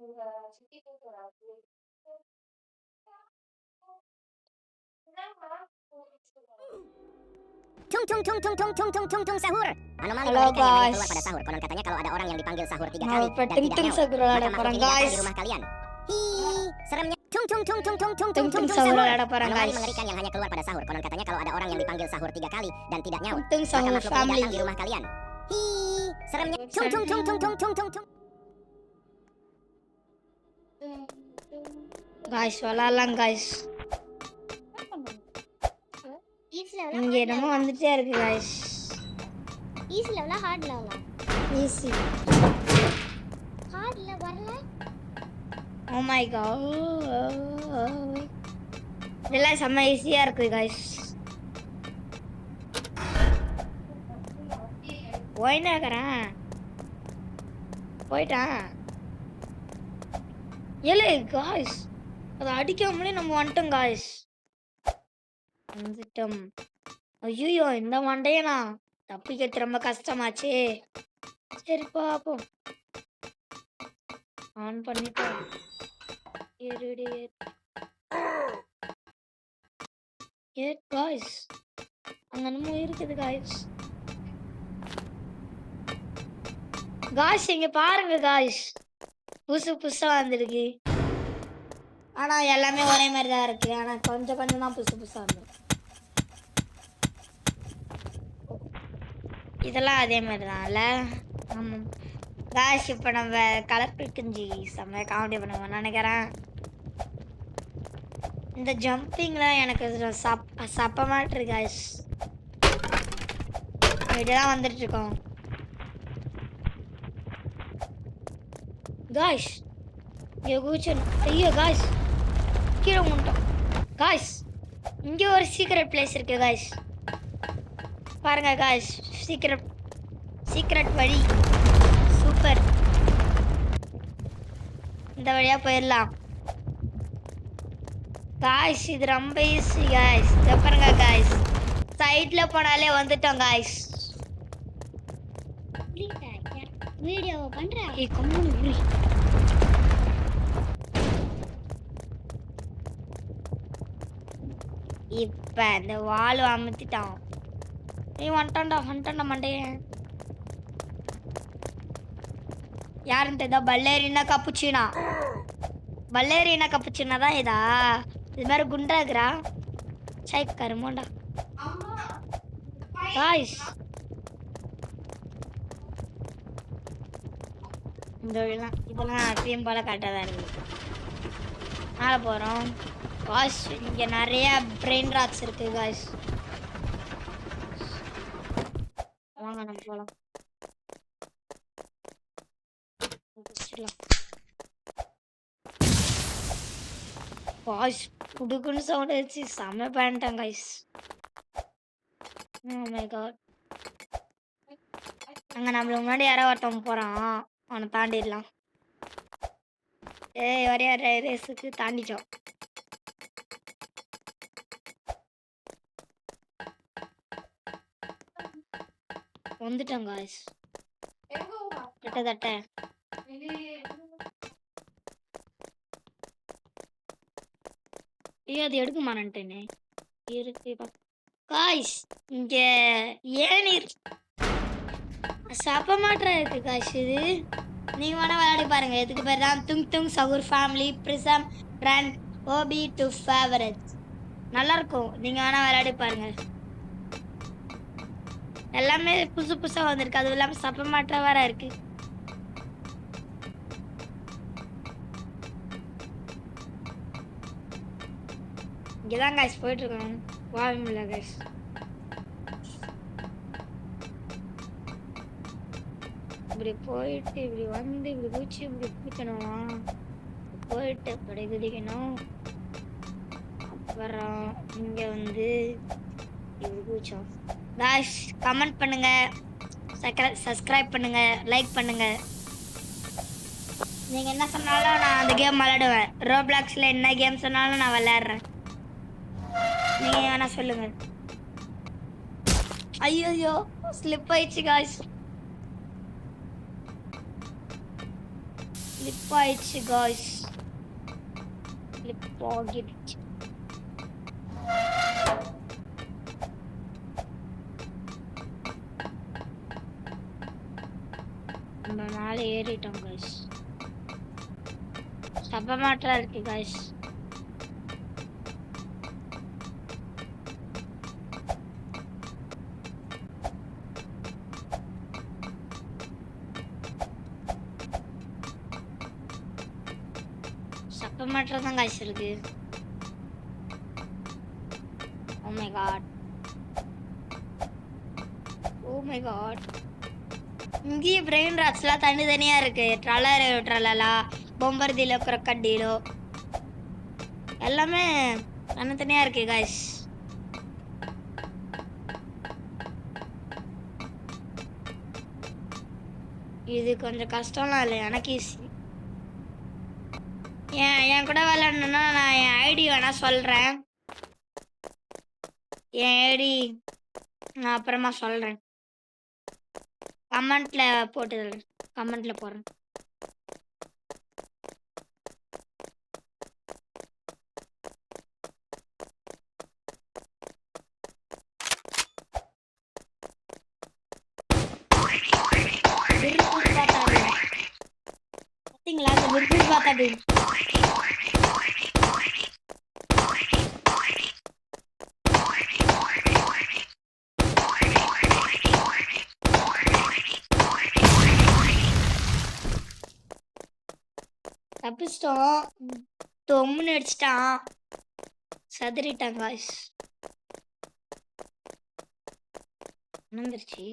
Tung tung tung tung tung tung tung tung tung sahur. Anomali Halo mengerikan yang hanya guys. keluar pada sahur. Konon katanya kalau ada orang yang dipanggil sahur 3 kali Kenapa dan tung tidak tung nyaut, sahur maka ada makhluk orang ini datang guys? di rumah kalian. Hi, seremnya. Tung tung tung tung tung tung tung Tung tung tung sahur sahur. ada orang Anomali guys. mengerikan yang hanya keluar pada sahur. Konon katanya kalau ada orang yang dipanggil sahur 3 kali dan tidak nyaut, Tung maka sahur makhluk ini family. datang di rumah kalian. Hi, seremnya. Tung tung tung tung tung tung tung tung. Guys, வளாலாம் guys. இங்க என்னமோ வந்துட்டே இருக்கு guys. Easy லெவலா hard லெவலா? Easy. ஹார்ட்ல வரல. Oh my god. இதெல்லாம் செம்ம ஈஸியா இருக்கு guys. போயினாக்கறேன். போயிட்டான். ஏலே guys. அதை அடிக்காமலே நம்ம வந்துட்டோம் guys. வந்துட்டோம். ஐயோ இந்த மண்டையனா தப்பிக்கிறது ரொம்ப கஷ்டமாச்சே. சரி பாப்போம். ஆன் பண்ணிட்டோம். இருடி. guys. அங்க என்னமோ இருக்குது guys. guys இங்க பாருங்க guys. புதுசா வந்திருக்கு. ஆனா எல்லாமே ஒரே மாதிரி தான் இருக்கு. ஆனா கொஞ்சம் கொஞ்சம் தான் புதுசா வந்திருக்கு. இதெல்லாம் அதே மாதிரி தான்ல. ஆமாம் guys இப்போ நம்ம கலர் பிரிக்கஞ்சி செம்ம காமெடி பண்ணுவோம் நினைக்கிறேன். இந்த ஜம்பிங்லாம் எனக்கு சப்ப மாட்டு guys. இப்படிதான் வந்துட்டு இருக்கோம் guys. இங்க கூச்சல். ஐயோ guys கீழே முட்டோம் guys. இங்க ஒரு சீக்ரெட் பிளேஸ் இருக்கு guys. பாருங்க guys. சீக்ரெட் வழி சூப்பர். இந்த வழியா போயிடலாம் guys. இது ரொம்ப ஈஸி guys. இத பாருங்க guys. சைடுல போனாலே வந்துட்டோம் guys. வீடியோ பண்றா. ஏய் கம்முனு இரு. இப்ப இந்த வால் அமுத்திட்டான். ஏய் வந்துட்டான்டா மண்டையே. யாருன்னு தெரியுதா? பல்லேரினா கப்புச்சினா தான் இதா. இது மாதிரி குண்டாக்குறா. சை கருமோண்டா guys. இதெல்லாம் அப்பயும் போல கரெக்டாக தான் இருக்கு. மேலே போகிறோம் guys. இங்கே நிறைய பிரெயின் ராக்ஸ் இருக்கு guys. வாங்க நம்ம போகலாம். guys குடுக்குன்னு சவுண்ட் வச்சு செம்ம பண்ணிட்டேன் guys. oh my god. அங்க நம்மள முன்னாடி யாரோ ஒருத்தவங்க போறான். அவனை தாண்டிடலாம். ஏய் வரையா ரேஸுக்கு தாண்டிட்டோம். வந்துட்டோம் guys. தட்ட அது எடுக்க மாட்டேனே இருக்கு guys. இங்க ஏன் சப்ப மாற்றம் இருக்கு guys. இது நீங்க வேணா விளையாடி பாருங்க. இதுக்கு பேர் தான் tung tung sahur family prism brand OB2 favorites. நல்லா இருக்கும். நீங்க வேணா விளையாடி பாருங்க. எல்லாமே புதுசா வந்திருக்கு. அதுவும் இல்லாம சப்ப மாற்றம் வேற இருக்கு. இங்கதான் guys போயிட்டு இருக்கோம். வாவிமில்ல guys. இப்படி போயிட்டு இப்படி வந்து இப்படி குச்சி இப்படி குதிக்கணும். போயிட்டு இப்படி குதிக்கணும். அப்புறம் இங்க வந்து இப்படி குதிச்சோம். guys கமெண்ட் பண்ணுங்க, சப்ஸ்கிரைப் பண்ணுங்க, லைக் பண்ணுங்க. நீங்க என்ன சொன்னாலும் நான் அந்த கேம் விளையாடுவேன். ரோப்ளாக்ஸ்ல என்ன கேம் சொன்னாலும் நான் விளையாடுறேன். நீங்க வேணா சொல்லுங்க. ஐயோ ஸ்லிப் ஆயிடுச்சு guys. ஸ்லிப் ஆயிடுச்சு காய்ஸ். ஸ்லிப் ஆகிடுச்சு. நம்ம மேலே ஏறிட்டோம் காய்ஸ். சப்ப மாற்றா இருக்கு காய்ஸ். சப்ப மாற்றா தான் காய்ஸ் இருக்கு. Oh my god, oh my god. இங்கேயே பிரெயின் ராட்ஸ்லாம் தனித்தனியா இருக்கு. ட்ரலலா, பொம்பர்திலோ, crocodilo எல்லாமே தனித்தனியா இருக்கு காய்ஸ். இது கொஞ்சம் கஷ்டம்லாம் இல்லை, எனக்கு ஈஸி. என் கூட விளையாடணுன்னா நான் என் ஐடி வேணா சொல்கிறேன். என் ஐடி நான் அப்புறமா சொல்கிறேன். கமெண்ட்டில் போடுறேன். பார்த்தீங்களா அந்த விருப்பம் பார்த்தாடி. தப்பிச்சிட்டோம். தொம்முன்னு அடிச்சிட்டான், சதுரிட்டான் காய்ஸ். வந்துருச்சு.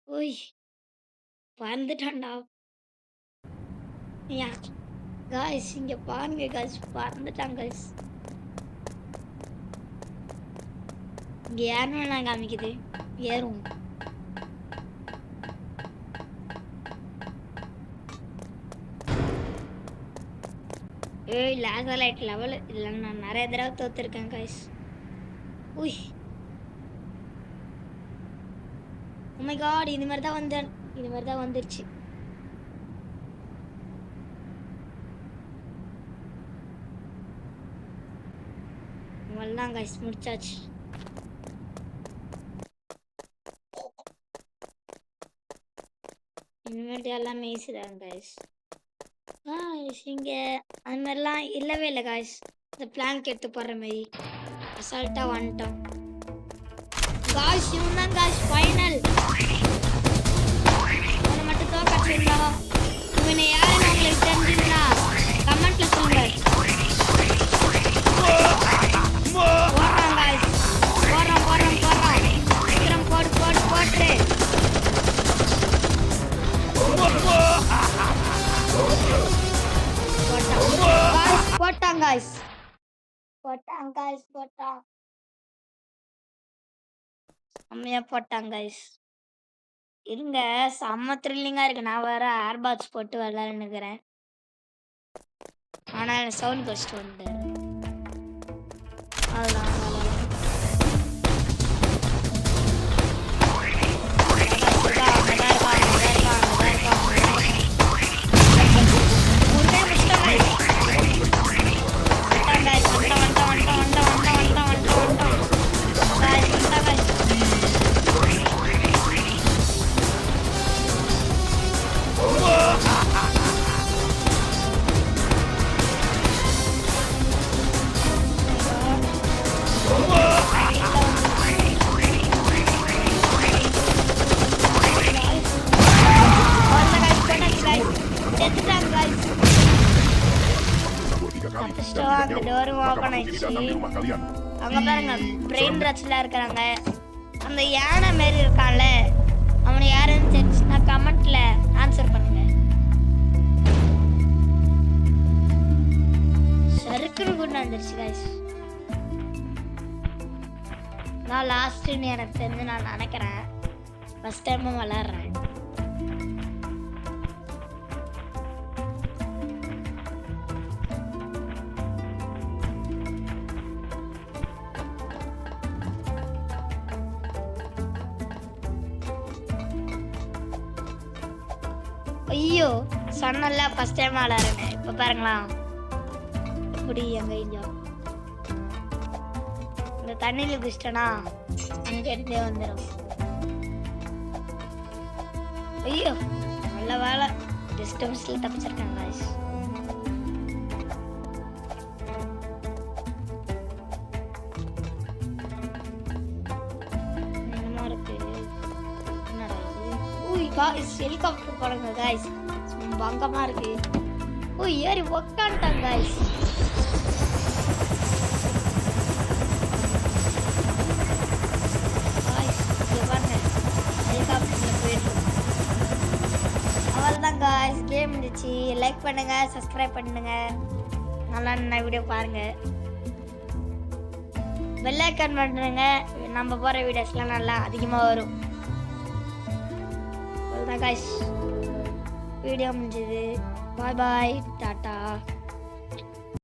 ஓய் பறந்துட்டான்டா. காய்ஸ் இங்க பாருங்க காய்ஸ், பறந்துட்டான் காய்ஸ். இங்க ஏறணும் காமிக்குது, ஏறும். ஏய் லேசர் லைட் லெவல் இல்லை, நான் நிறைய தடவை தோத்துருக்கேன் காய்ஸ். உய் ஓ மை காட், இது மாதிரி தான் வந்துருச்சு. இவெல்லாம் காய்ஸ் முடிச்சாச்சு. இனிமேட்டு எல்லாமே ஈஸி தான் காய்ஸ். இங்கே அது மாதிரிலாம் இல்லவே இல்லை காய்ஸ். இந்த பிளாங்க் எடுத்து போடுற மாதிரி அசால்ட்டாக வந்துட்டோம் காய்ஸ். இவன் தான் காய்ஸ் ஃபைனல். அவனை மட்டும் தோக்கடிச்சிருந்தா, இவனை யாருன்னு உங்களுக்கு தெரிஞ்சுன்னா கமெண்ட்ல சொல்லுங்க. போடுறான் காய்ஸ், போடுறான். சீக்கிரம் போட்டு போட்டான் காய்ஸ். செம்மையா போட்டாங்க guys. இருங்க, செம்ம த்ரில்லிங்கா இருக்கு. நான் வேற ஏர்பாட்ஸ் போட்டு விளையாடுனுக்கிறேன். ஆனா சவுண்ட் கொஸ்ட் வந்து அதான் அங்க பாருங்க, பிரெயின் ரட்ஸ்ல இருக்காங்க. அந்த யானை மாதிரி இருக்கான்ல, அவனை யாருன்னு தெரிஞ்சுன்னா கமெண்ட்ல ஆன்சர் பண்ணுங்க. சருக்குன்னு கூட வந்துருச்சு guys. நான் லாஸ்ட்னு எனக்கு தெரிஞ்சு நான் நினைக்கிறேன். ஃபர்ஸ்ட் டைம் விளையாடுறேன். ஐயோ சொன்னல ஃபர்ஸ்ட் டைம் ஆளாருன்னு இப்போ பாருங்களா இப்படி எங்க ஐயா இந்த தண்ணியில் குடிச்சிட்டனா அங்கே இருந்தே வந்துடும். ஐயோ நல்ல வேலை டிஸ்டன்ஸில் தப்பிச்சிருக்காங்க guys. என்னமா இருக்கு என்னடா இது? ஊய் guys ஹெலிகாப்டர் போடுங்க guys. பங்கமா இருக்கு. ஊய் ஏறி உக்காந்துட்டாங்க guys. அவ்வளோதான் காய்ஸ் கேம் இருந்துச்சு. லைக் பண்ணுங்க சப்ஸ்கிரைப் பண்ணுங்க நல்லா நல்ல வீடியோ பாருங்க பெல் ஐக்கான் பண்ணுங்க நம்ம போகிற வீடியோஸ்லாம் நல்லா அதிகமாக வரும். அவ்வளோதான் காய்ஸ் வீடியோ முடிஞ்சது. பாய் பாய் டாட்டா.